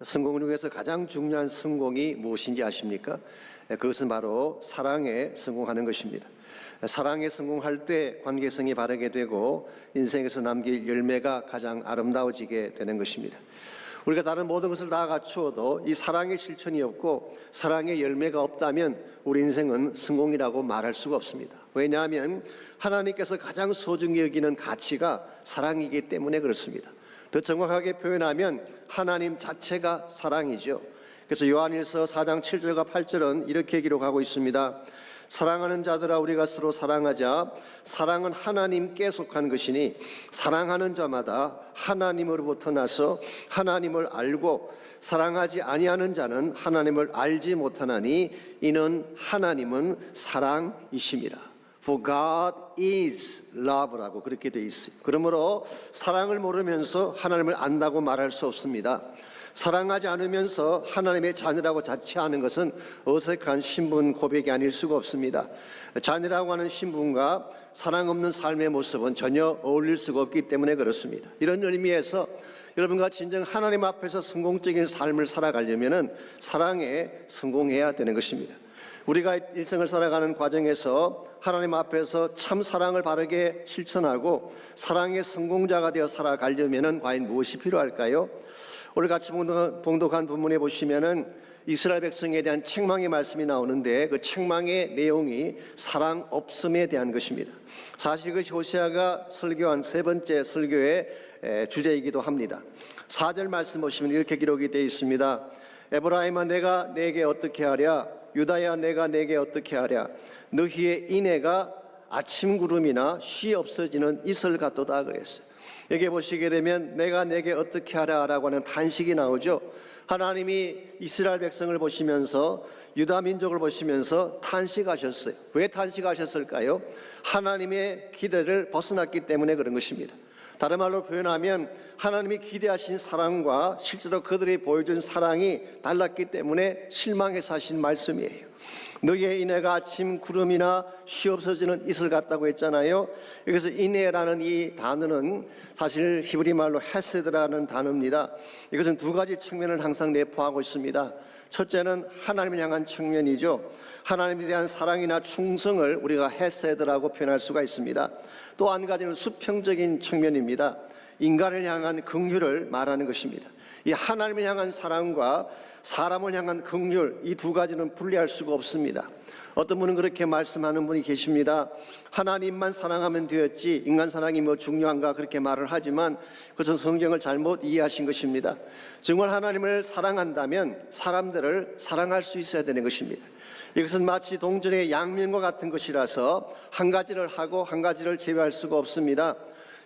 성공 중에서 가장 중요한 성공이 무엇인지 아십니까? 그것은 바로 사랑에 성공하는 것입니다. 사랑에 성공할 때 관계성이 바르게 되고 인생에서 남길 열매가 가장 아름다워지게 되는 것입니다. 우리가 다른 모든 것을 다 갖추어도 이 사랑의 실천이 없고 사랑의 열매가 없다면 우리 인생은 성공이라고 말할 수가 없습니다. 왜냐하면 하나님께서 가장 소중히 여기는 가치가 사랑이기 때문에 그렇습니다. 더 정확하게 표현하면 하나님 자체가 사랑이죠. 그래서 요한일서 4장 7절과 8절은 이렇게 기록하고 있습니다. 사랑하는 자들아 우리가 서로 사랑하자. 사랑은 하나님께 속한 것이니 사랑하는 자마다 하나님으로부터 나서 하나님을 알고 사랑하지 아니하는 자는 하나님을 알지 못하나니 이는 하나님은 사랑이심이라. For God is love라고 그렇게 되어 있어요. 그러므로 사랑을 모르면서 하나님을 안다고 말할 수 없습니다. 사랑하지 않으면서 하나님의 자녀라고 자처하는 것은 어색한 신분 고백이 아닐 수가 없습니다. 자녀라고 하는 신분과 사랑 없는 삶의 모습은 전혀 어울릴 수가 없기 때문에 그렇습니다. 이런 의미에서 여러분과 진정 하나님 앞에서 성공적인 삶을 살아가려면 사랑에 성공해야 되는 것입니다. 우리가 일생을 살아가는 과정에서 하나님 앞에서 참 사랑을 바르게 실천하고 사랑의 성공자가 되어 살아가려면 과연 무엇이 필요할까요? 오늘 같이 봉독한 본문에 보시면은 이스라엘 백성에 대한 책망의 말씀이 나오는데 그 책망의 내용이 사랑 없음에 대한 것입니다. 사실 그것이 호세아가 설교한 세 번째 설교의 주제이기도 합니다. 4절 말씀 보시면 이렇게 기록이 되어 있습니다. 에브라임아 내가 내게 어떻게 하랴? 유다야 내가 내게 어떻게 하랴? 너희의 인애가 아침 구름이나 쉬 없어지는 이슬 같도다 그랬어요. 여기 보시게 되면 내가 내게 어떻게 하라라고 하는 탄식이 나오죠. 하나님이 이스라엘 백성을 보시면서 유다 민족을 보시면서 탄식하셨어요. 왜 탄식하셨을까요? 하나님의 기대를 벗어났기 때문에 그런 것입니다. 다른 말로 표현하면 하나님이 기대하신 사랑과 실제로 그들이 보여준 사랑이 달랐기 때문에 실망해서 하신 말씀이에요. 너희의 인애가 아침 구름이나 쉬 없어지는 이슬 같다고 했잖아요. 여기서 인애라는 이 단어는 사실 히브리 말로 헤세드라는 단어입니다. 이것은 두 가지 측면을 항상 내포하고 있습니다. 첫째는 하나님을 향한 측면이죠. 하나님에 대한 사랑이나 충성을 우리가 헤세드라고 표현할 수가 있습니다. 또 한 가지는 수평적인 측면입니다. 인간을 향한 긍휼을 말하는 것입니다. 이 하나님을 향한 사랑과 사람을 향한 긍휼, 이 두 가지는 분리할 수가 없습니다. 어떤 분은 그렇게 말씀하는 분이 계십니다. 하나님만 사랑하면 되었지 인간 사랑이 뭐 중요한가 그렇게 말을 하지만 그것은 성경을 잘못 이해하신 것입니다. 정말 하나님을 사랑한다면 사람들을 사랑할 수 있어야 되는 것입니다. 이것은 마치 동전의 양면과 같은 것이라서 한 가지를 하고 한 가지를 제외할 수가 없습니다.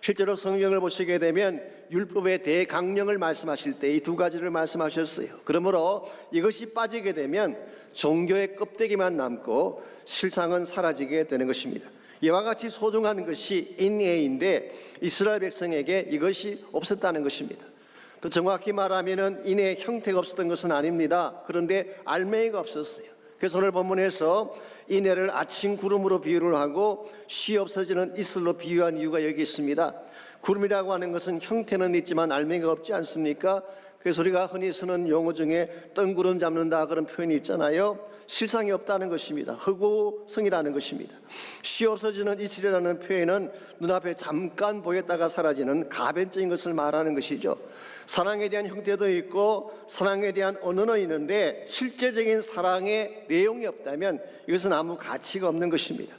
실제로 성경을 보시게 되면 율법의 대강령을 말씀하실 때 이 두 가지를 말씀하셨어요. 그러므로 이것이 빠지게 되면 종교의 껍데기만 남고 실상은 사라지게 되는 것입니다. 이와 같이 소중한 것이 인애인데 이스라엘 백성에게 이것이 없었다는 것입니다. 또 정확히 말하면 인애의 형태가 없었던 것은 아닙니다. 그런데 알맹이가 없었어요. 그래서 오늘 본문에서 인애를 아침 구름으로 비유를 하고 쉬 없어지는 이슬로 비유한 이유가 여기 있습니다. 구름이라고 하는 것은 형태는 있지만 알맹이가 없지 않습니까? 그래서 우리가 흔히 쓰는 용어 중에 뜬구름 잡는다 그런 표현이 있잖아요. 실상이 없다는 것입니다. 허구성이라는 것입니다. 쉬 없어지는 이슬이라는 표현은 눈앞에 잠깐 보였다가 사라지는 가변적인 것을 말하는 것이죠. 사랑에 대한 형태도 있고 사랑에 대한 언어는 있는데 실제적인 사랑의 내용이 없다면 이것은 아무 가치가 없는 것입니다.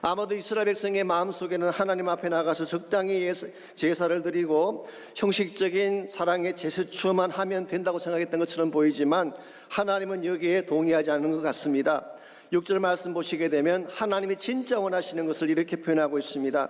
아마도 이스라엘 백성의 마음속에는 하나님 앞에 나가서 적당히 제사를 드리고 형식적인 사랑의 제스처만 하면 된다고 생각했던 것처럼 보이지만 하나님은 여기에 동의하지 않는 것 같습니다. 6절 말씀 보시게 되면 하나님이 진짜 원하시는 것을 이렇게 표현하고 있습니다.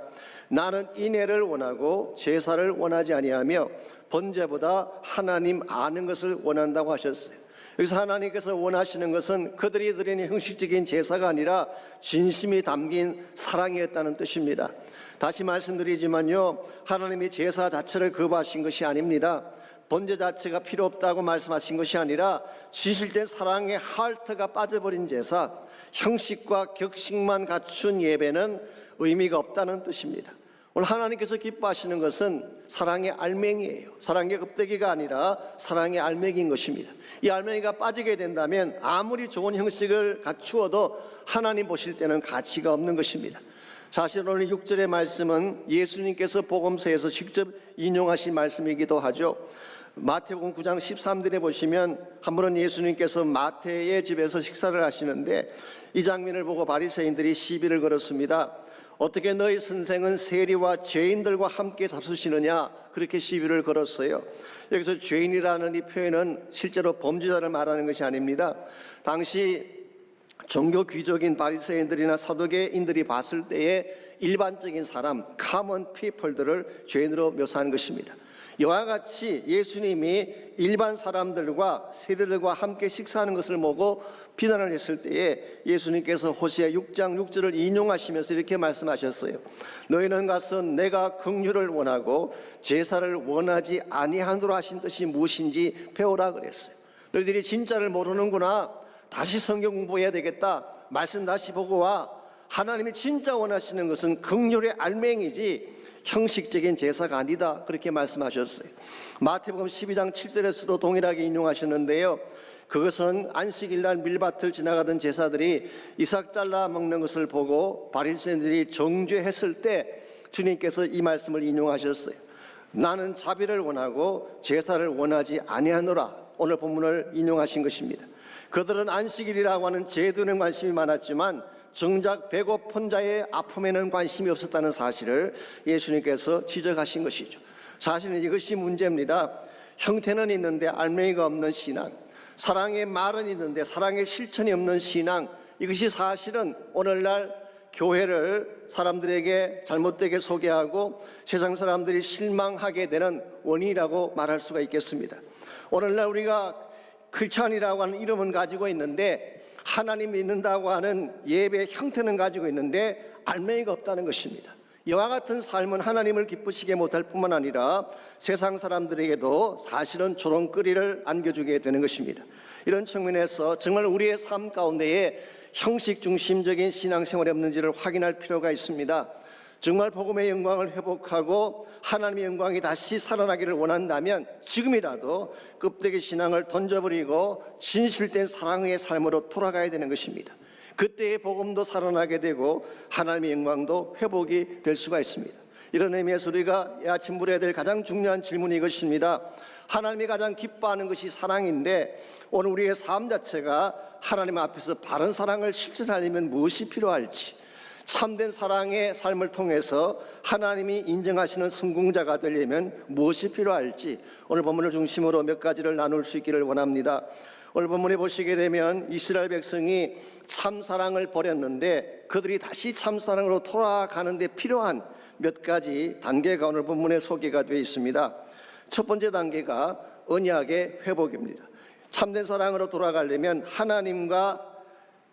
나는 인애를 원하고 제사를 원하지 아니하며 번제보다 하나님 아는 것을 원한다고 하셨어요. 여기서 하나님께서 원하시는 것은 그들이 드리는 형식적인 제사가 아니라 진심이 담긴 사랑이었다는 뜻입니다. 다시 말씀드리지만요, 하나님이 제사 자체를 거부하신 것이 아닙니다. 번제 자체가 필요 없다고 말씀하신 것이 아니라 진실된 사랑의 하트가 빠져버린 제사, 형식과 격식만 갖춘 예배는 의미가 없다는 뜻입니다. 오늘 하나님께서 기뻐하시는 것은 사랑의 알맹이에요. 사랑의 껍데기가 아니라 사랑의 알맹이인 것입니다. 이 알맹이가 빠지게 된다면 아무리 좋은 형식을 갖추어도 하나님 보실 때는 가치가 없는 것입니다. 사실 오늘 6절의 말씀은 예수님께서 복음서에서 직접 인용하신 말씀이기도 하죠. 마태복음 9장 13절에 보시면 한 번은 예수님께서 마태의 집에서 식사를 하시는데 이 장면을 보고 바리새인들이 시비를 걸었습니다. 어떻게 너희 선생은 세리와 죄인들과 함께 잡수시느냐, 그렇게 시비를 걸었어요. 여기서 죄인이라는 이 표현은 실제로 범죄자를 말하는 것이 아닙니다. 당시 종교 귀족인 바리새인들이나 사두개인들이 봤을 때에 일반적인 사람, common people들을 죄인으로 묘사한 것입니다. 이와 같이 예수님이 일반 사람들과 세리들과 함께 식사하는 것을 보고 비난을 했을 때에 예수님께서 호세아 6장 6절을 인용하시면서 이렇게 말씀하셨어요. 너희는 가서 내가 긍휼을 원하고 제사를 원하지 아니하노라 하신 뜻이 무엇인지 배우라 그랬어요. 너희들이 진짜를 모르는구나. 다시 성경 공부해야 되겠다. 말씀 다시 보고 와. 하나님이 진짜 원하시는 것은 긍휼의 알맹이지 형식적인 제사가 아니다, 그렇게 말씀하셨어요. 마태복음 12장 7절에서도 동일하게 인용하셨는데요. 그것은 안식일날 밀밭을 지나가던 제사들이 이삭 잘라 먹는 것을 보고 바리새인들이 정죄했을 때 주님께서 이 말씀을 인용하셨어요. 나는 자비를 원하고 제사를 원하지 아니하노라. 오늘 본문을 인용하신 것입니다. 그들은 안식일이라고 하는 제도에는 관심이 많았지만 정작 배고픈 자의 아픔에는 관심이 없었다는 사실을 예수님께서 지적하신 것이죠. 사실은 이것이 문제입니다. 형태는 있는데 알맹이가 없는 신앙, 사랑의 말은 있는데 사랑의 실천이 없는 신앙, 이것이 사실은 오늘날 교회를 사람들에게 잘못되게 소개하고 세상 사람들이 실망하게 되는 원인이라고 말할 수가 있겠습니다. 오늘날 우리가 크리스찬이라고 하는 이름은 가지고 있는데 하나님 믿는다고 하는 예배 형태는 가지고 있는데 알맹이가 없다는 것입니다. 이와 같은 삶은 하나님을 기쁘시게 못할 뿐만 아니라 세상 사람들에게도 사실은 조롱거리를 안겨주게 되는 것입니다. 이런 측면에서 정말 우리의 삶 가운데에 형식 중심적인 신앙생활이 없는지를 확인할 필요가 있습니다. 정말 복음의 영광을 회복하고 하나님의 영광이 다시 살아나기를 원한다면 지금이라도 껍데기 신앙을 던져버리고 진실된 사랑의 삶으로 돌아가야 되는 것입니다. 그때의 복음도 살아나게 되고 하나님의 영광도 회복이 될 수가 있습니다. 이런 의미에서 우리가 이 아침 물어야 될 가장 중요한 질문이 이것입니다. 하나님이 가장 기뻐하는 것이 사랑인데 오늘 우리의 삶 자체가 하나님 앞에서 바른 사랑을 실천하려면 무엇이 필요할지, 참된 사랑의 삶을 통해서 하나님이 인정하시는 성공자가 되려면 무엇이 필요할지 오늘 본문을 중심으로 몇 가지를 나눌 수 있기를 원합니다. 오늘 본문에 보시게 되면 이스라엘 백성이 참사랑을 버렸는데 그들이 다시 참사랑으로 돌아가는 데 필요한 몇 가지 단계가 오늘 본문에 소개가 되어 있습니다. 첫 번째 단계가 언약의 회복입니다. 참된 사랑으로 돌아가려면 하나님과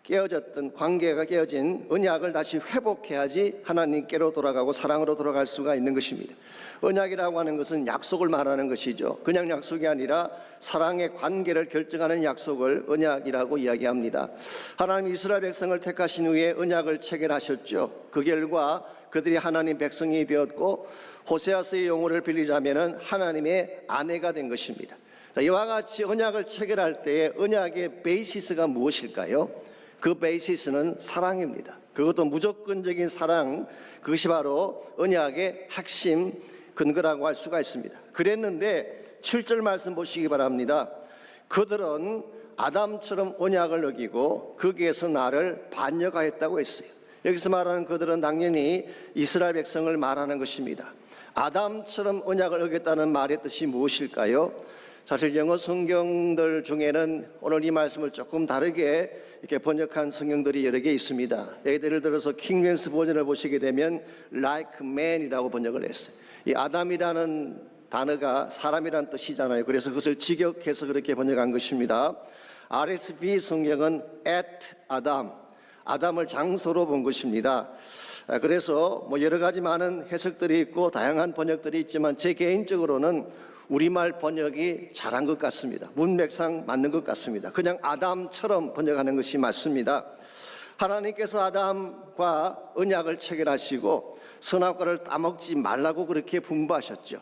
깨어졌던 관계가 깨어진 언약을 다시 회복해야지 하나님께로 돌아가고 사랑으로 돌아갈 수가 있는 것입니다. 언약이라고 하는 것은 약속을 말하는 것이죠. 그냥 약속이 아니라 사랑의 관계를 결정하는 약속을 언약이라고 이야기합니다. 하나님 이스라엘 백성을 택하신 후에 언약을 체결하셨죠. 그 결과 그들이 하나님 백성이 되었고 호세아서의 용어를 빌리자면 하나님의 아내가 된 것입니다. 이와 같이 언약을 체결할 때에 언약의 베이시스가 무엇일까요? 그 베이시스는 사랑입니다. 그것도 무조건적인 사랑, 그것이 바로 언약의 핵심 근거라고 할 수가 있습니다. 그랬는데 7절 말씀 보시기 바랍니다. 그들은 아담처럼 언약을 어기고 거기에서 나를 반역하였다고 했어요. 여기서 말하는 그들은 당연히 이스라엘 백성을 말하는 것입니다. 아담처럼 언약을 어겼다는 말의 뜻이 무엇일까요? 사실 영어 성경들 중에는 오늘 이 말씀을 조금 다르게 이렇게 번역한 성경들이 여러 개 있습니다. 예를 들어서 킹제임스 버전을 보시게 되면 like man이라고 번역을 했어요. 이 아담이라는 단어가 사람이라는 뜻이잖아요. 그래서 그것을 직역해서 그렇게 번역한 것입니다. RSV 성경은 at Adam, 아담을 장소로 본 것입니다. 그래서 여러 가지 많은 해석들이 있고 다양한 번역들이 있지만 제 개인적으로는 우리말 번역이 잘한 것 같습니다. 문맥상 맞는 것 같습니다. 그냥 아담처럼 번역하는 것이 맞습니다. 하나님께서 아담과 언약을 체결하시고 선악과를 따먹지 말라고 그렇게 분부하셨죠.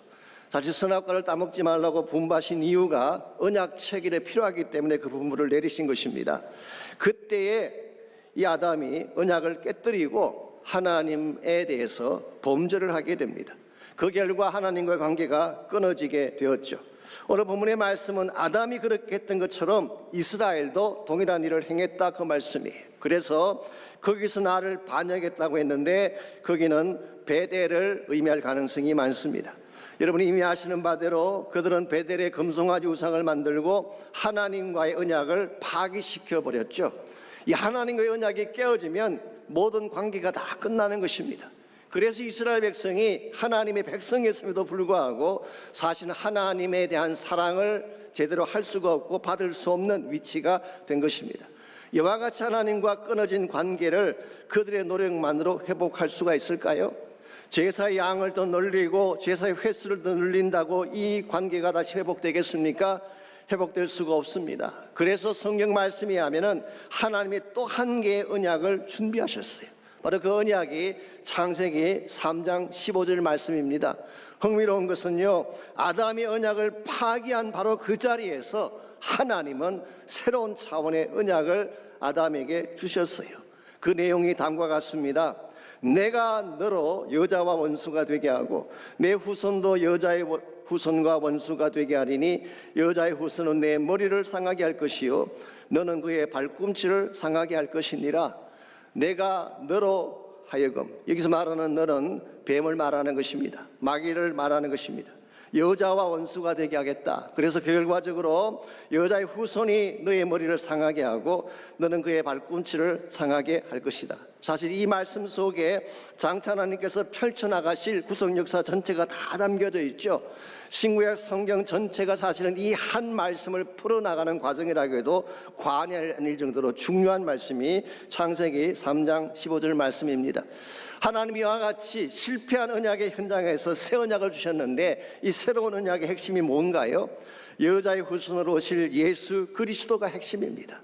사실 선악과를 따먹지 말라고 분부하신 이유가 언약 체결에 필요하기 때문에 그 분부를 내리신 것입니다. 그때에 이 아담이 언약을 깨뜨리고 하나님에 대해서 범죄를 하게 됩니다. 그 결과 하나님과의 관계가 끊어지게 되었죠. 오늘 본문의 말씀은 아담이 그렇게 했던 것처럼 이스라엘도 동일한 일을 행했다, 그 말씀이에요. 그래서 거기서 나를 반역했다고 했는데 거기는 베델을 의미할 가능성이 많습니다. 여러분이 이미 아시는 바대로 그들은 베델의 금송아지 우상을 만들고 하나님과의 언약을 파기시켜 버렸죠. 이 하나님과의 언약이 깨어지면 모든 관계가 다 끝나는 것입니다. 그래서 이스라엘 백성이 하나님의 백성이었음에도 불구하고 사실 하나님에 대한 사랑을 제대로 할 수가 없고 받을 수 없는 위치가 된 것입니다. 이와 같이 하나님과 끊어진 관계를 그들의 노력만으로 회복할 수가 있을까요? 제사의 양을 더 늘리고 제사의 횟수를 더 늘린다고 이 관계가 다시 회복되겠습니까? 회복될 수가 없습니다. 그래서 성경 말씀에 하면은 하나님이 또 한 개의 언약을 준비하셨어요. 바로 그 언약이 창세기 3장 15절 말씀입니다. 흥미로운 것은요, 아담이 언약을 파기한 바로 그 자리에서 하나님은 새로운 차원의 언약을 아담에게 주셨어요. 그 내용이 다음과 같습니다. 내가 너로 여자와 원수가 되게 하고 내 후손도 여자의 후손과 원수가 되게 하리니 여자의 후손은 내 머리를 상하게 할 것이요 너는 그의 발꿈치를 상하게 할 것이니라. 내가 너로 하여금, 여기서 말하는 너는 뱀을 말하는 것입니다. 마귀를 말하는 것입니다. 여자와 원수가 되게 하겠다. 그래서 결과적으로 여자의 후손이 너의 머리를 상하게 하고 너는 그의 발꿈치를 상하게 할 것이다. 사실 이 말씀 속에 장차 하나님께서 펼쳐나가실 구속 역사 전체가 다 담겨져 있죠. 신구약 성경 전체가 사실은 이 한 말씀을 풀어나가는 과정이라고 해도 과언이 아닐 정도로 중요한 말씀이 창세기 3장 15절 말씀입니다. 하나님이 이와 같이 실패한 언약의 현장에서 새 언약을 주셨는데 이 새로운 언약의 핵심이 뭔가요? 여자의 후손으로 오실 예수 그리스도가 핵심입니다.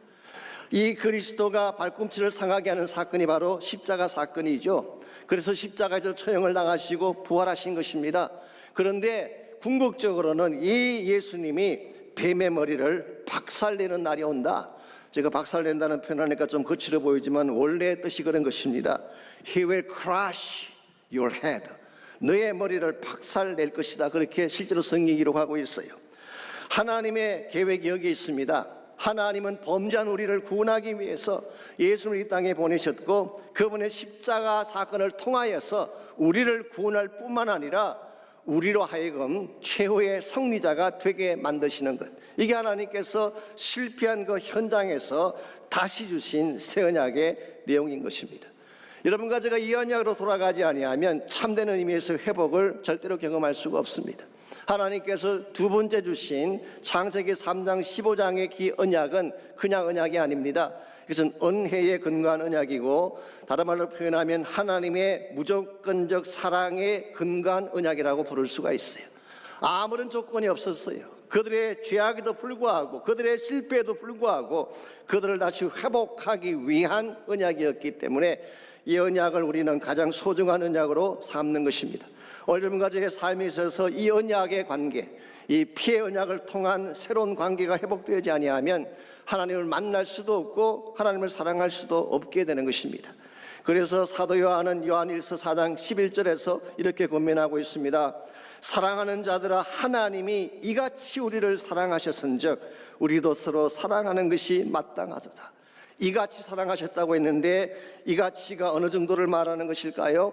이 그리스도가 발꿈치를 상하게 하는 사건이 바로 십자가 사건이죠. 그래서 십자가에서 처형을 당하시고 부활하신 것입니다. 그런데 궁극적으로는 이 예수님이 뱀의 머리를 박살내는 날이 온다. 제가 박살낸다는 표현하니까 좀 거칠어 보이지만 원래 뜻이 그런 것입니다. He will crush your head. 너의 머리를 박살낼 것이다. 그렇게 실제로 성경이 기록하고 있어요. 하나님의 계획이 여기 있습니다. 하나님은 범죄한 우리를 구원하기 위해서 예수를 이 땅에 보내셨고 그분의 십자가 사건을 통하여서 우리를 구원할 뿐만 아니라 우리로 하여금 최후의 승리자가 되게 만드시는 것, 이게 하나님께서 실패한 그 현장에서 다시 주신 새 언약의 내용인 것입니다. 여러분과 제가 이 언약으로 돌아가지 아니하면 참되는 의미에서 회복을 절대로 경험할 수가 없습니다. 하나님께서 두 번째 주신 창세기 3장 15장의 기 언약은 그냥 언약이 아닙니다. 이것은 은혜에 근거한 언약이고 다른 말로 표현하면 하나님의 무조건적 사랑에 근거한 언약이라고 부를 수가 있어요. 아무런 조건이 없었어요. 그들의 죄악에도 불구하고 그들의 실패에도 불구하고 그들을 다시 회복하기 위한 언약이었기 때문에 이 언약을 우리는 가장 소중한 언약으로 삼는 것입니다. 오늘 여러분과 저의 삶에 있어서 이 언약의 관계, 이 피의 언약을 통한 새로운 관계가 회복되지 아니하면 하나님을 만날 수도 없고 하나님을 사랑할 수도 없게 되는 것입니다. 그래서 사도 요한은 요한일서 4장 11절에서 이렇게 권면하고 있습니다. 사랑하는 자들아, 하나님이 이같이 우리를 사랑하셨은즉 우리도 서로 사랑하는 것이 마땅하도다. 이같이 사랑하셨다고 했는데 이같이가 어느 정도를 말하는 것일까요?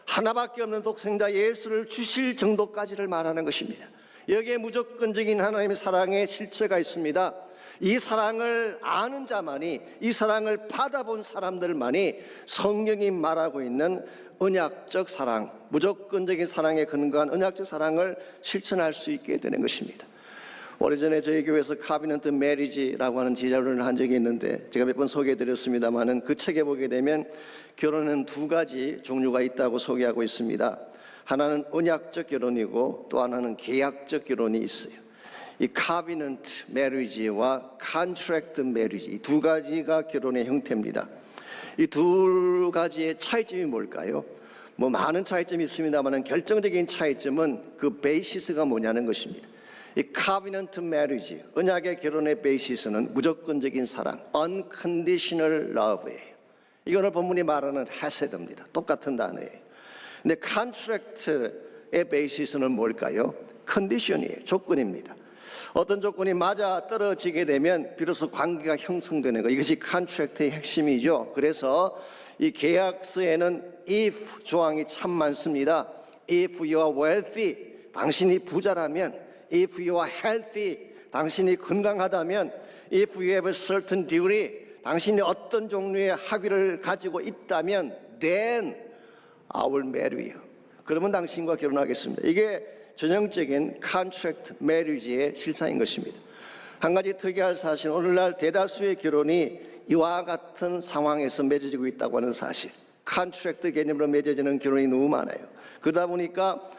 하나밖에 없는 독생자 예수를 주실 정도까지를 말하는 것입니다. 여기에 무조건적인 하나님의 사랑의 실체가 있습니다. 이 사랑을 아는 자만이, 이 사랑을 받아본 사람들만이 성경이 말하고 있는 언약적 사랑, 무조건적인 사랑에 근거한 언약적 사랑을 실천할 수 있게 되는 것입니다. 오래전에 저희 교회에서 카비넌트 메리지라고 하는 지자료를 한 적이 있는데 제가 몇 번 소개해드렸습니다마는 그 책에 보게 되면 결혼은 두 가지 종류가 있다고 소개하고 있습니다. 하나는 언약적 결혼이고 또 하나는 계약적 결혼이 있어요. 이 카비넌트 메리지와 컨트랙트 메리지, 이 두 가지가 결혼의 형태입니다. 이 두 가지의 차이점이 뭘까요? 뭐 많은 차이점이 있습니다만 결정적인 차이점은 그 베이시스가 뭐냐는 것입니다. 이 covenant marriage, 언약의 결혼의 베이시스는 무조건적인 사랑, unconditional love예요. 이거는 본문이 말하는 헤세드입니다. 똑같은 단어예요. 근데 contract의 베이시스는 뭘까요? 컨디션이에요. 조건입니다. 어떤 조건이 맞아 떨어지게 되면 비로소 관계가 형성되는 거, 이것이 컨트랙트의 핵심이죠. 그래서 이 계약서에는 if 조항이 참 많습니다. If you are wealthy, 당신이 부자라면, if you are healthy, 당신이 건강하다면, if you have a certain degree, 당신이 어떤 종류의 학위를 가지고 있다면, then I will marry you. 그러면 당신과 결혼하겠습니다. 이게 전형적인 contract marriage의 실상인 것입니다. 한 가지 특이할 사실은 오늘날 대다수의 결혼이 이와 같은 상황에서 맺어지고 있다고 하는 사실. contract 개념으로 맺어지는 결혼이 너무 많아요. 그러다 보니까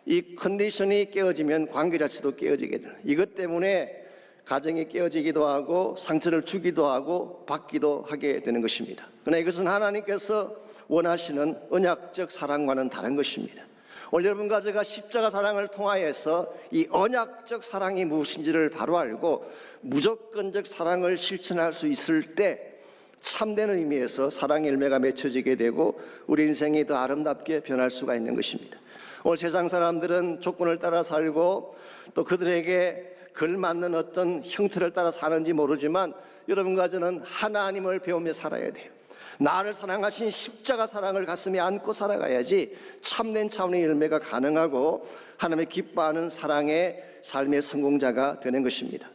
이 컨디션이 깨어지면 관계 자체도 깨어지게 되는, 이것 때문에 가정이 깨어지기도 하고 상처를 주기도 하고 받기도 하게 되는 것입니다. 그러나 이것은 하나님께서 원하시는 언약적 사랑과는 다른 것입니다. 오늘 여러분과 제가 십자가 사랑을 통하여서 이 언약적 사랑이 무엇인지를 바로 알고 무조건적 사랑을 실천할 수 있을 때 참된 의미에서 사랑의 열매가 맺혀지게 되고 우리 인생이 더 아름답게 변할 수가 있는 것입니다. 오늘 세상 사람들은 조건을 따라 살고 또 그들에게 걸맞는 어떤 형태를 따라 사는지 모르지만 여러분과 저는 하나님을 배우며 살아야 돼요. 나를 사랑하신 십자가 사랑을 가슴에 안고 살아가야지 참된 차원의 열매가 가능하고 하나님의 기뻐하는 사랑의 삶의 성공자가 되는 것입니다.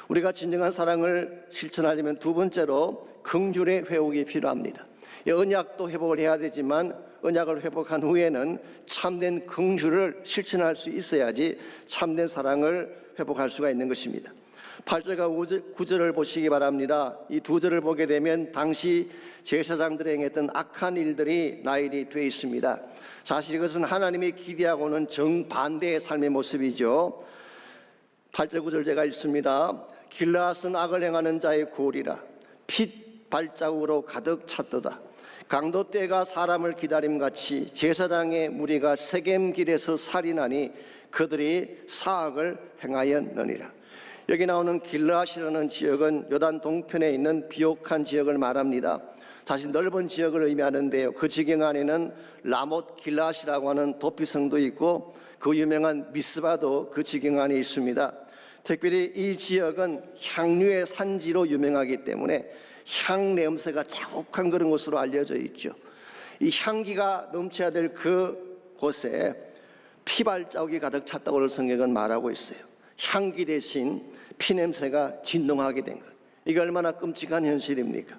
우리가 진정한 사랑을 실천하려면 두 번째로 긍휼의 회복이 필요합니다. 언약도 회복을 해야 되지만 언약을 회복한 후에는 참된 긍휼을 실천할 수 있어야지 참된 사랑을 회복할 수가 있는 것입니다. 8절과 9절을 보시기 바랍니다. 이 두 절을 보게 되면 당시 제사장들이 행했던 악한 일들이 나열이 되어 있습니다. 사실 이것은 하나님이 기대하고는 정반대의 삶의 모습이죠. 8절 9절 제가 읽습니다. 길라앗은 악을 행하는 자의 고리라, 핏 발자국으로 가득 찼도다. 강도떼가 사람을 기다림같이 제사장의 무리가 세겜 길에서 살인하니 그들이 사악을 행하였느니라. 여기 나오는 길라앗이라는 지역은 요단 동편에 있는 비옥한 지역을 말합니다. 사실 넓은 지역을 의미하는데요, 그 지경 안에는 라못 길라앗이라고 하는 도피성도 있고 그 유명한 미스바도 그 지경 안에 있습니다. 특별히 이 지역은 향료의 산지로 유명하기 때문에 향 냄새가 자욱한 그런 곳으로 알려져 있죠. 이 향기가 넘쳐야 될 그 곳에 피발자국이 가득 찼다고 성경은 말하고 있어요. 향기 대신 피냄새가 진동하게 된 것, 이게 얼마나 끔찍한 현실입니까?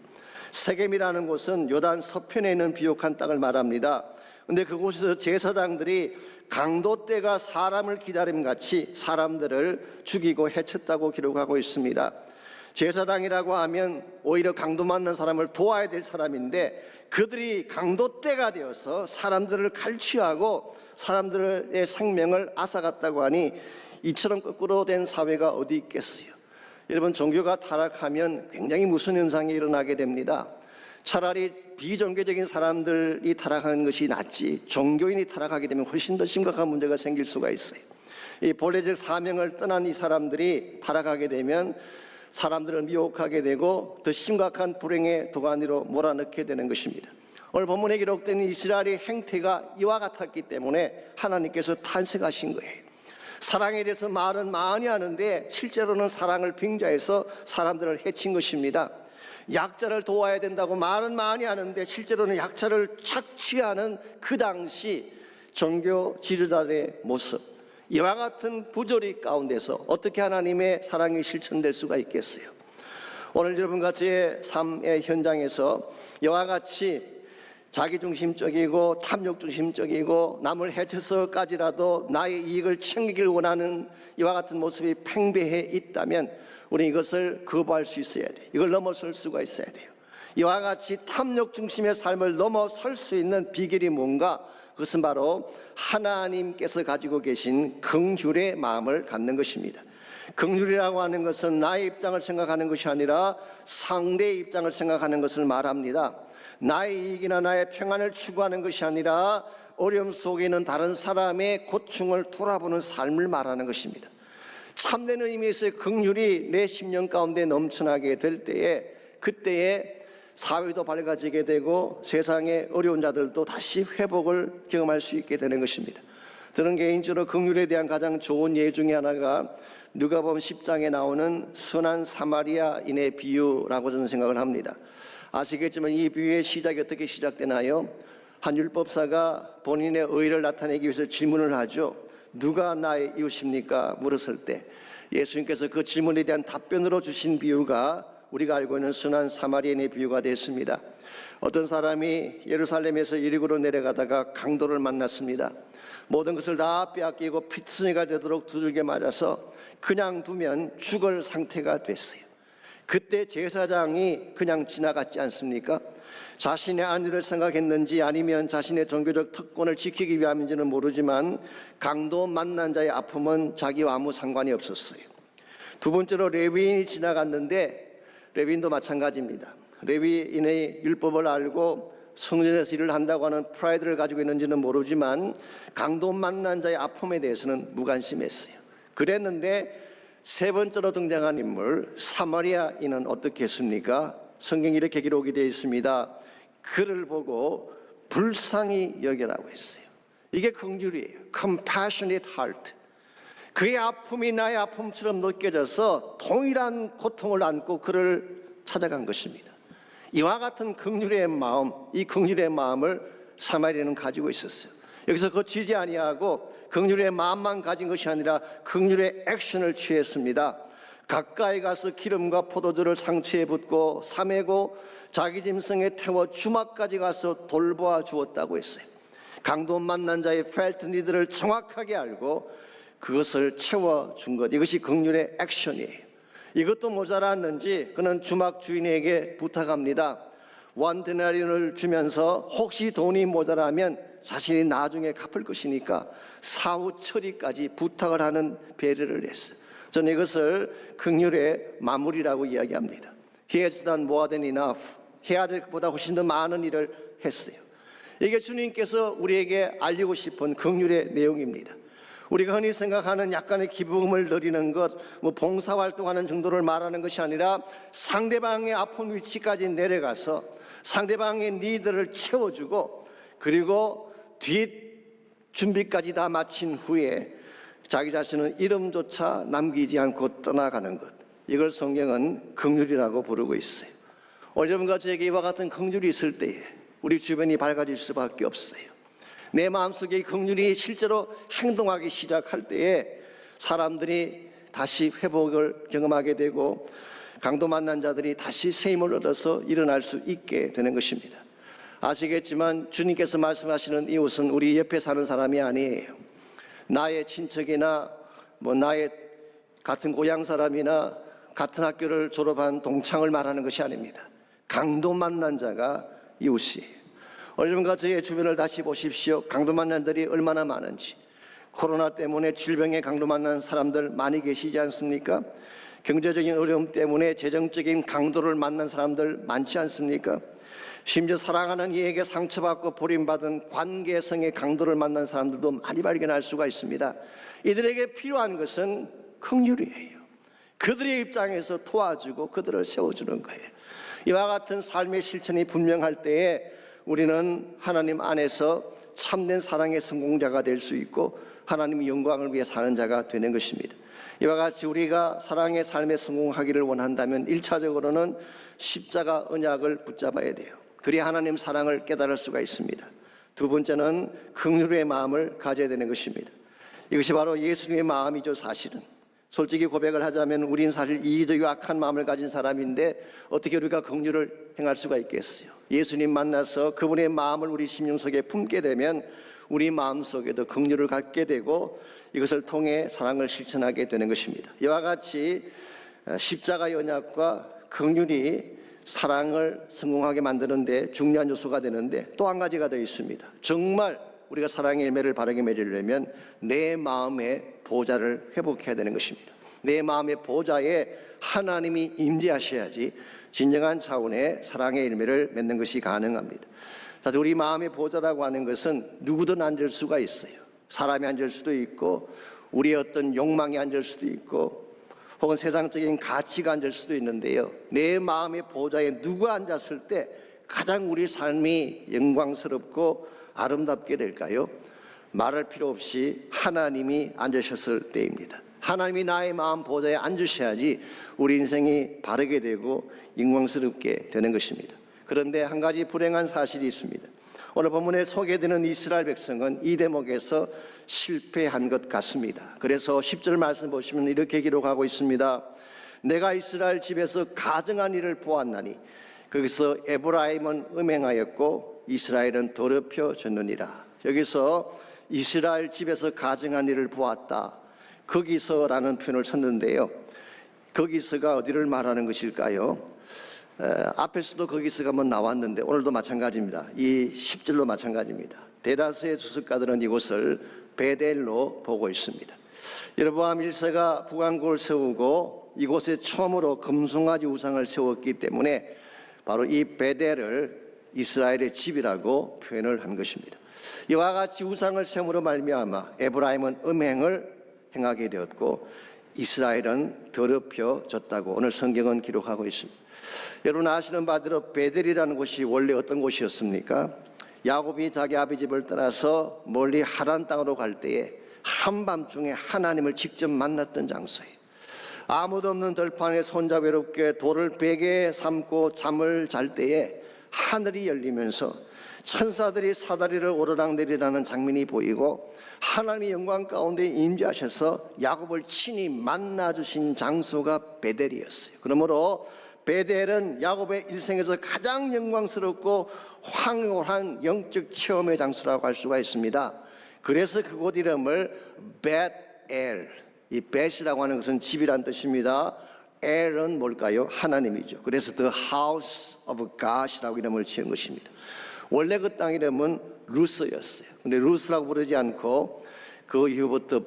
세겜이라는 곳은 요단 서편에 있는 비옥한 땅을 말합니다. 그런데 그곳에서 제사장들이 강도떼가 사람을 기다림같이 사람들을 죽이고 해쳤다고 기록하고 있습니다. 제사장이라고 하면 오히려 강도 맞는 사람을 도와야 될 사람인데 그들이 강도떼가 되어서 사람들을 갈취하고 사람들의 생명을 앗아갔다고 하니 이처럼 거꾸로 된 사회가 어디 있겠어요? 여러분, 종교가 타락하면 굉장히 무슨 현상이 일어나게 됩니다. 차라리 비종교적인 사람들이 타락하는 것이 낫지 종교인이 타락하게 되면 훨씬 더 심각한 문제가 생길 수가 있어요. 이 본래적 사명을 떠난 이 사람들이 타락하게 되면 사람들을 미혹하게 되고 더 심각한 불행의 도가니로 몰아넣게 되는 것입니다. 오늘 본문에 기록된 이스라엘의 행태가 이와 같았기 때문에 하나님께서 탄생하신 거예요. 사랑에 대해서 말은 많이 하는데 실제로는 사랑을 빙자해서 사람들을 해친 것입니다. 약자를 도와야 된다고 말은 많이 하는데 실제로는 약자를 착취하는 그 당시 종교 지도자들의 모습, 이와 같은 부조리 가운데서 어떻게 하나님의 사랑이 실천될 수가 있겠어요? 오늘 여러분과 제 삶의 현장에서 이와 같이 자기중심적이고 탐욕중심적이고 남을 해쳐서까지라도 나의 이익을 챙기길 원하는 이와 같은 모습이 팽배해 있다면 우리 이것을 거부할 수 있어야 돼요. 이걸 넘어설 수가 있어야 돼요. 이와 같이 탐욕중심의 삶을 넘어설 수 있는 비결이 뭔가? 그것은 바로 하나님께서 가지고 계신 긍휼의 마음을 갖는 것입니다. 긍휼이라고 하는 것은 나의 입장을 생각하는 것이 아니라 상대의 입장을 생각하는 것을 말합니다. 나의 이익이나 나의 평안을 추구하는 것이 아니라 어려움 속에 있는 다른 사람의 고충을 돌아보는 삶을 말하는 것입니다. 참되는 의미에서의 긍휼이 내 심령 가운데 넘쳐나게 될 때에, 그때에 사회도 밝아지게 되고 세상의 어려운 자들도 다시 회복을 경험할 수 있게 되는 것입니다. 저는 개인적으로 긍휼에 대한 가장 좋은 예 중에 하나가 누가복음 10장에 나오는 선한 사마리아인의 비유라고 저는 생각을 합니다. 아시겠지만 이 비유의 시작이 어떻게 시작되나요? 한 율법사가 본인의 의의를 나타내기 위해서 질문을 하죠. 누가 나의 이웃입니까? 물었을 때 예수님께서 그 질문에 대한 답변으로 주신 비유가 우리가 알고 있는 선한 사마리아인의 비유가 됐습니다. 어떤 사람이 예루살렘에서 여리고로 내려가다가 강도를 만났습니다. 모든 것을 다 빼앗기고 피투성이가 되도록 두들겨 맞아서 그냥 두면 죽을 상태가 됐어요. 그때 제사장이 그냥 지나갔지 않습니까? 자신의 안위를 생각했는지 아니면 자신의 종교적 특권을 지키기 위함인지는 모르지만 강도 만난 자의 아픔은 자기와 아무 상관이 없었어요. 두 번째로 레위인이 지나갔는데 레위인도 마찬가지입니다. 레위인의 율법을 알고 성전에서 일을 한다고 하는 프라이드를 가지고 있는지는 모르지만 강도 만난 자의 아픔에 대해서는 무관심했어요. 그랬는데 세 번째로 등장한 인물 사마리아인은 어떻게 했습니까? 성경에 이렇게 기록이 되어 있습니다. 그를 보고 불쌍히 여겨라고 했어요. 이게 긍휼이에요. Compassionate heart. 그의 아픔이 나의 아픔처럼 느껴져서 동일한 고통을 안고 그를 찾아간 것입니다. 이와 같은 긍휼의 마음, 이 긍휼의 마음을 사마리아는 가지고 있었어요. 여기서 그치지 아니하고 긍휼의 마음만 가진 것이 아니라 긍휼의 액션을 취했습니다. 가까이 가서 기름과 포도주를 상처에 붓고 사매고 자기 짐승에 태워 주막까지 가서 돌보아 주었다고 했어요. 강도 만난 자의 felt need를 정확하게 알고 그것을 채워준 것, 이것이 긍휼의 액션이에요. 이것도 모자랐는지 그는 주막 주인에게 부탁합니다. 원 데나리온을 주면서 혹시 돈이 모자라면 자신이 나중에 갚을 것이니까 사후 처리까지 부탁을 하는 배려를 했어요. 저는 이것을 긍휼의 마무리라고 이야기합니다. He has done more than enough. 해야 될 것보다 훨씬 더 많은 일을 했어요. 이게 주님께서 우리에게 알리고 싶은 긍휼의 내용입니다. 우리가 흔히 생각하는 약간의 기부금을 드리는 것, 봉사활동하는 정도를 말하는 것이 아니라 상대방의 아픈 위치까지 내려가서 상대방의 니드를 채워주고 그리고 뒷 준비까지 다 마친 후에 자기 자신은 이름조차 남기지 않고 떠나가는 것, 이걸 성경은 긍휼이라고 부르고 있어요. 오늘 여러분과 저에게 이와 같은 긍휼이 있을 때에 우리 주변이 밝아질 수밖에 없어요. 내 마음속에 이 긍휼이 실제로 행동하기 시작할 때에 사람들이 다시 회복을 경험하게 되고 강도 만난 자들이 다시 새 힘을 얻어서 일어날 수 있게 되는 것입니다. 아시겠지만 주님께서 말씀하시는 이웃은 우리 옆에 사는 사람이 아니에요. 나의 친척이나 나의 같은 고향 사람이나 같은 학교를 졸업한 동창을 말하는 것이 아닙니다. 강도 만난 자가 이웃이에요. 여러분과 저의 주변을 다시 보십시오. 강도 만난 자들이 얼마나 많은지. 코로나 때문에 질병에 강도 만난 사람들 많이 계시지 않습니까? 경제적인 어려움 때문에 재정적인 강도를 만난 사람들 많지 않습니까? 심지어 사랑하는 이에게 상처받고 버림받은 관계성의 강도를 만난 사람들도 많이 발견할 수가 있습니다. 이들에게 필요한 것은 긍휼이에요. 그들의 입장에서 도와주고 그들을 세워주는 거예요. 이와 같은 삶의 실천이 분명할 때에 우리는 하나님 안에서 참된 사랑의 성공자가 될 수 있고 하나님의 영광을 위해 사는 자가 되는 것입니다. 이와 같이 우리가 사랑의 삶에 성공하기를 원한다면 1차적으로는 십자가 언약을 붙잡아야 돼요. 그래야 하나님 사랑을 깨달을 수가 있습니다. 두 번째는 긍휼의 마음을 가져야 되는 것입니다. 이것이 바로 예수님의 마음이죠. 사실은 솔직히 고백을 하자면 우리는 사실 이기적이고 악한 마음을 가진 사람인데 어떻게 우리가 긍휼을 행할 수가 있겠어요? 예수님 만나서 그분의 마음을 우리 심령 속에 품게 되면 우리 마음속에도 긍휼을 갖게 되고 이것을 통해 사랑을 실천하게 되는 것입니다. 이와 같이 십자가의 언약과 긍휼이 사랑을 성공하게 만드는 데 중요한 요소가 되는데 또 한 가지가 더 있습니다. 정말 우리가 사랑의 열매를 바르게 맺으려면 내 마음의 보좌를 회복해야 되는 것입니다. 내 마음의 보좌에 하나님이 임재하셔야지 진정한 차원의 사랑의 열매를 맺는 것이 가능합니다. 사실 우리 마음의 보좌라고 하는 것은 누구든 앉을 수가 있어요. 사람이 앉을 수도 있고 우리의 어떤 욕망이 앉을 수도 있고 혹은 세상적인 가치가 앉을 수도 있는데요, 내 마음의 보좌에 누가 앉았을 때 가장 우리 삶이 영광스럽고 아름답게 될까요? 말할 필요 없이 하나님이 앉으셨을 때입니다. 하나님이 나의 마음 보좌에 앉으셔야지 우리 인생이 바르게 되고 영광스럽게 되는 것입니다. 그런데 한 가지 불행한 사실이 있습니다. 오늘 본문에 소개되는 이스라엘 백성은 이 대목에서 실패한 것 같습니다. 그래서 10절 말씀 보시면 이렇게 기록하고 있습니다. 내가 이스라엘 집에서 가증한 일을 보았나니 거기서 에브라임은 음행하였고 이스라엘은 더럽혀졌느니라. 여기서 이스라엘 집에서 가증한 일을 보았다, 거기서라는 표현을 썼는데요, 거기서가 어디를 말하는 것일까요? 앞에서도 거기서가 한번 나왔는데 오늘도 마찬가지입니다. 이 10절도 마찬가지입니다. 대다수의 주석가들은 이곳을 베델로 보고 있습니다. 여로보암 1세가 북왕국을 세우고 이곳에 처음으로 금송아지 우상을 세웠기 때문에 바로 이 베델을 이스라엘의 집이라고 표현을 한 것입니다. 이와 같이 우상을 세움으로 말미암아 에브라임은 음행을 행하게 되었고 이스라엘은 더럽혀졌다고 오늘 성경은 기록하고 있습니다. 여러분 아시는 바대로 베델이라는 곳이 원래 어떤 곳이었습니까? 야곱이 자기 아비 집을 떠나서 멀리 하란 땅으로 갈 때에 한밤중에 하나님을 직접 만났던 장소예요. 아무도 없는 들판에 손자 외롭게 돌을 베개 삼고 잠을 잘 때에 하늘이 열리면서 천사들이 사다리를 오르락내리라는 장면이 보이고 하나님의 영광 가운데 임재하셔서 야곱을 친히 만나주신 장소가 베델이었어요. 그러므로 베델은 야곱의 일생에서 가장 영광스럽고 황홀한 영적 체험의 장소라고 할 수가 있습니다. 그래서 그곳 이름을 벳엘, 이 벳이라고 하는 것은 집이란 뜻입니다. 엘은 뭘까요? 하나님이죠. 그래서 The House of God이라고 이름을 지은 것입니다. 원래 그 땅 이름은 루스였어요. 근데 루스라고 부르지 않고 그 이후부터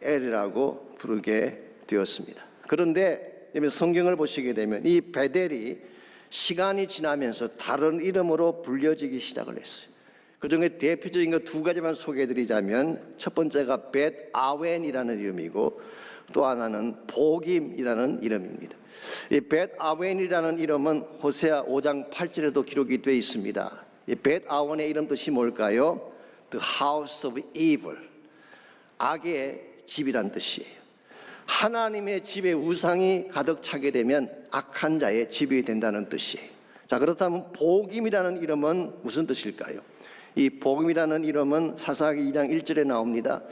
벳엘이라고 부르게 되었습니다. 그런데 성경을 보시게 되면 이 베델이 시간이 지나면서 다른 이름으로 불려지기 시작을 했어요. 그 중에 대표적인 것 두 가지만 소개해드리자면 첫 번째가 벳아웬이라는 이름이고 또 하나는 복임이라는 이름입니다. 이 벳아웬이라는 이름은 호세아 5장 8절에도 기록이 되어 있습니다. 이 벳아웬의 이름 뜻이 뭘까요? The house of evil, 악의 집이란 뜻이에요. 하나님의 집에 우상이 가득 차게 되면 악한 자의 집이 된다는 뜻이에요. 자, 그렇다면 복임이라는 이름은 무슨 뜻일까요? 이 복임이라는 이름은 사사기 2장 1절에 나옵니다.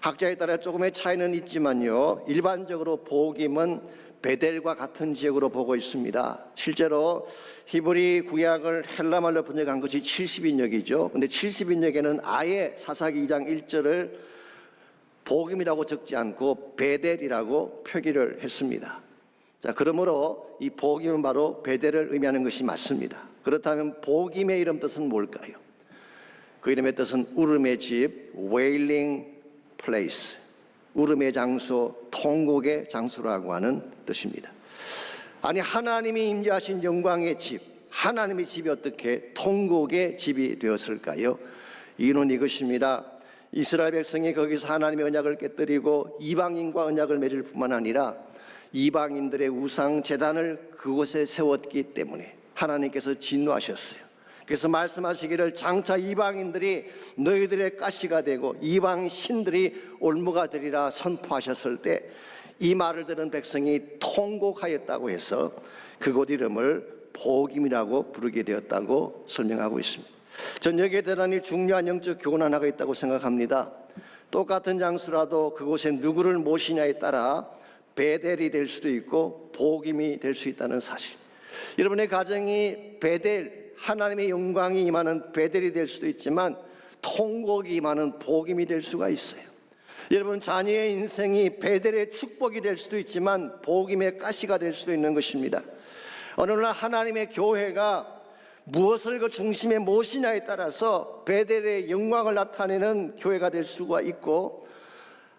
학자에 따라 조금의 차이는 있지만요, 일반적으로 복임은 베델과 같은 지역으로 보고 있습니다. 실제로 히브리 구약을 헬라말로 번역한 것이 70인역이죠. 근데 70인역에는 아예 사사기 2장 1절을 복임이라고 적지 않고 베델이라고 표기를 했습니다. 자, 그러므로 이 복임은 바로 베델을 의미하는 것이 맞습니다. 그렇다면 복임의 이름 뜻은 뭘까요? 그 이름의 뜻은 울음의 집, wailing place, 울음의 장소, 통곡의 장소라고 하는 뜻입니다. 아니, 하나님이 임재하신 영광의 집, 하나님의 집이 어떻게 통곡의 집이 되었을까요? 이유는 이것입니다. 이스라엘 백성이 거기서 하나님의 언약을 깨뜨리고 이방인과 언약을 맺을 뿐만 아니라 이방인들의 우상 제단을 그곳에 세웠기 때문에 하나님께서 진노하셨어요. 그래서 말씀하시기를 장차 이방인들이 너희들의 가시가 되고 이방 신들이 올무가 되리라 선포하셨을 때 이 말을 들은 백성이 통곡하였다고 해서 그곳 이름을 복임이라고 부르게 되었다고 설명하고 있습니다. 전 여기에 대단히 중요한 영적 교훈 하나가 있다고 생각합니다. 똑같은 장소라도 그곳에 누구를 모시냐에 따라 베델이 될 수도 있고 복임이 될 수 있다는 사실. 여러분의 가정이 베델, 하나님의 영광이 임하는 베델이 될 수도 있지만 통곡이 임하는 복임이 될 수가 있어요. 여러분 자녀의 인생이 베델의 축복이 될 수도 있지만 복임의 가시가 될 수도 있는 것입니다. 어느 날 하나님의 교회가 무엇을 그 중심에 모시냐에 따라서 베델의 영광을 나타내는 교회가 될 수가 있고,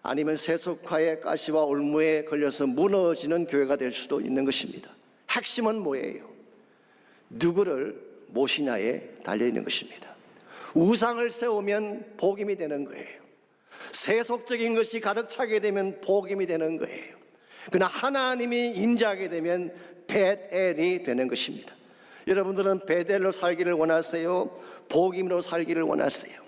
아니면 세속화의 가시와 올무에 걸려서 무너지는 교회가 될 수도 있는 것입니다. 핵심은 뭐예요? 누구를 모시냐에 달려있는 것입니다. 우상을 세우면 복임이 되는 거예요. 세속적인 것이 가득 차게 되면 복임이 되는 거예요. 그러나 하나님이 임재하게 되면 베델이 되는 것입니다. 여러분들은 베델로 살기를 원하세요? 복임으로 살기를 원하세요?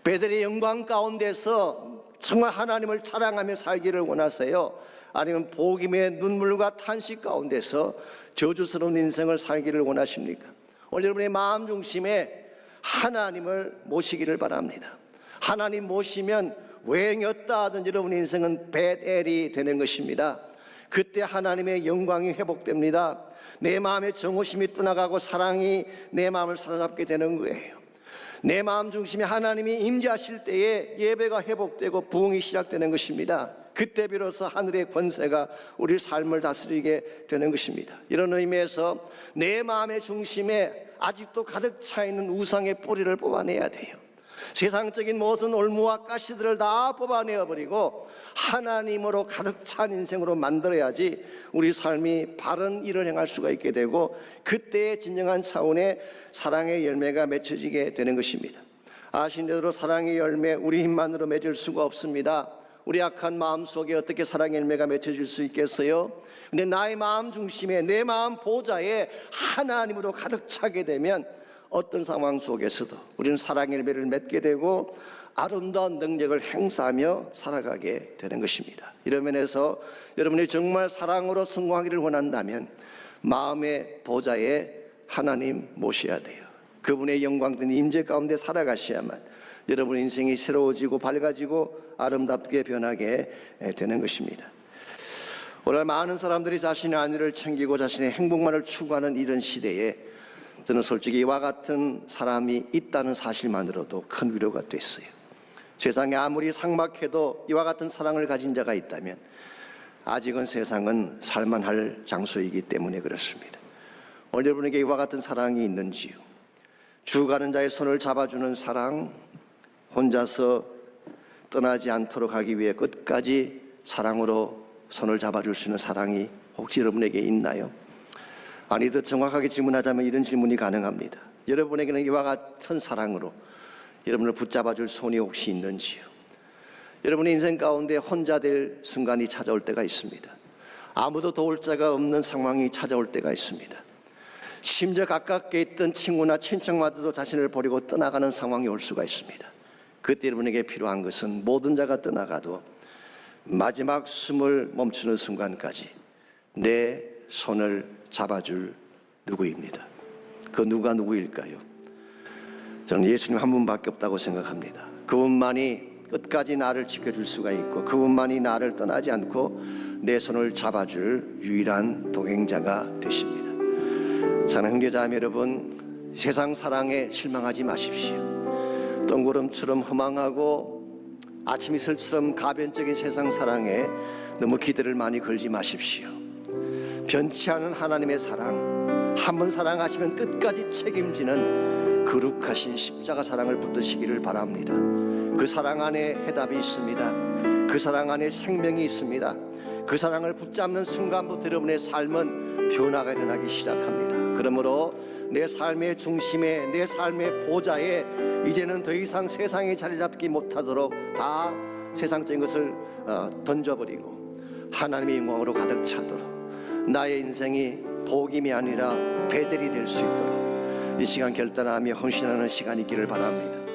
베델의 영광 가운데서 정말 하나님을 자랑하며 살기를 원하세요? 아니면 복임의 눈물과 탄식 가운데서 저주스러운 인생을 살기를 원하십니까? 오늘 여러분의 마음 중심에 하나님을 모시기를 바랍니다. 하나님 모시면 외행이었다 하던 여러분의 인생은 베델이 되는 것입니다. 그때 하나님의 영광이 회복됩니다. 내 마음의 정오심이 떠나가고 사랑이 내 마음을 사로잡게 되는 거예요. 내 마음 중심에 하나님이 임재하실 때에 예배가 회복되고 부흥이 시작되는 것입니다. 그때 비로소 하늘의 권세가 우리 삶을 다스리게 되는 것입니다. 이런 의미에서 내 마음의 중심에 아직도 가득 차 있는 우상의 뿌리를 뽑아내야 돼요. 세상적인 모든 올무와 가시들을 다 뽑아내어버리고 하나님으로 가득 찬 인생으로 만들어야지 우리 삶이 바른 일을 행할 수가 있게 되고 그때의 진정한 차원의 사랑의 열매가 맺혀지게 되는 것입니다. 아신 대로 사랑의 열매 우리 힘만으로 맺을 수가 없습니다. 우리 악한 마음 속에 어떻게 사랑의 열매가 맺혀질 수 있겠어요? 근데 나의 마음 중심에 내 마음 보좌에 하나님으로 가득 차게 되면 어떤 상황 속에서도 우리는 사랑의 열매를 맺게 되고 아름다운 능력을 행사하며 살아가게 되는 것입니다. 이런 면에서 여러분이 정말 사랑으로 성공하기를 원한다면 마음의 보좌에 하나님 모셔야 돼요. 그분의 영광된 임재 가운데 살아가셔야만 여러분의 인생이 새로워지고 밝아지고 아름답게 변하게 되는 것입니다. 오늘 많은 사람들이 자신의 안위를 챙기고 자신의 행복만을 추구하는 이런 시대에 저는 솔직히 이와 같은 사람이 있다는 사실만으로도 큰 위로가 됐어요. 세상에 아무리 삭막해도 이와 같은 사랑을 가진 자가 있다면 아직은 세상은 살만할 장소이기 때문에 그렇습니다. 오늘 여러분에게 이와 같은 사랑이 있는지요? 죽어가는 자의 손을 잡아주는 사랑, 혼자서 떠나지 않도록 하기 위해 끝까지 사랑으로 손을 잡아줄 수 있는 사랑이 혹시 여러분에게 있나요? 아니, 더 정확하게 질문하자면 이런 질문이 가능합니다. 여러분에게는 이와 같은 사랑으로 여러분을 붙잡아줄 손이 혹시 있는지요? 여러분의 인생 가운데 혼자 될 순간이 찾아올 때가 있습니다. 아무도 도울 자가 없는 상황이 찾아올 때가 있습니다. 심지어 가깝게 있던 친구나 친척마저도 자신을 버리고 떠나가는 상황이 올 수가 있습니다. 그때 여러분에게 필요한 것은 모든 자가 떠나가도 마지막 숨을 멈추는 순간까지 내 손을 잡아줄 누구입니다. 그 누가 누구일까요? 저는 예수님 한 분밖에 없다고 생각합니다. 그분만이 끝까지 나를 지켜줄 수가 있고 그분만이 나를 떠나지 않고 내 손을 잡아줄 유일한 동행자가 되십니다. 사랑하는 형제자매 여러분, 세상 사랑에 실망하지 마십시오. 뜬구름처럼 허망하고 아침 이슬처럼 가변적인 세상 사랑에 너무 기대를 많이 걸지 마십시오. 변치 않은 하나님의 사랑, 한 번 사랑하시면 끝까지 책임지는 거룩하신 십자가 사랑을 붙드시기를 바랍니다. 그 사랑 안에 해답이 있습니다. 그 사랑 안에 생명이 있습니다. 그 사랑을 붙잡는 순간부터 여러분의 삶은 변화가 일어나기 시작합니다. 그러므로 내 삶의 중심에, 내 삶의 보좌에 이제는 더 이상 세상에 자리 잡기 못하도록 다 세상적인 것을 던져버리고 하나님의 영광으로 가득 차도록 나의 인생이 복임이 아니라 베델이 될 수 있도록 이 시간 결단하며 헌신하는 시간이 있기를 바랍니다.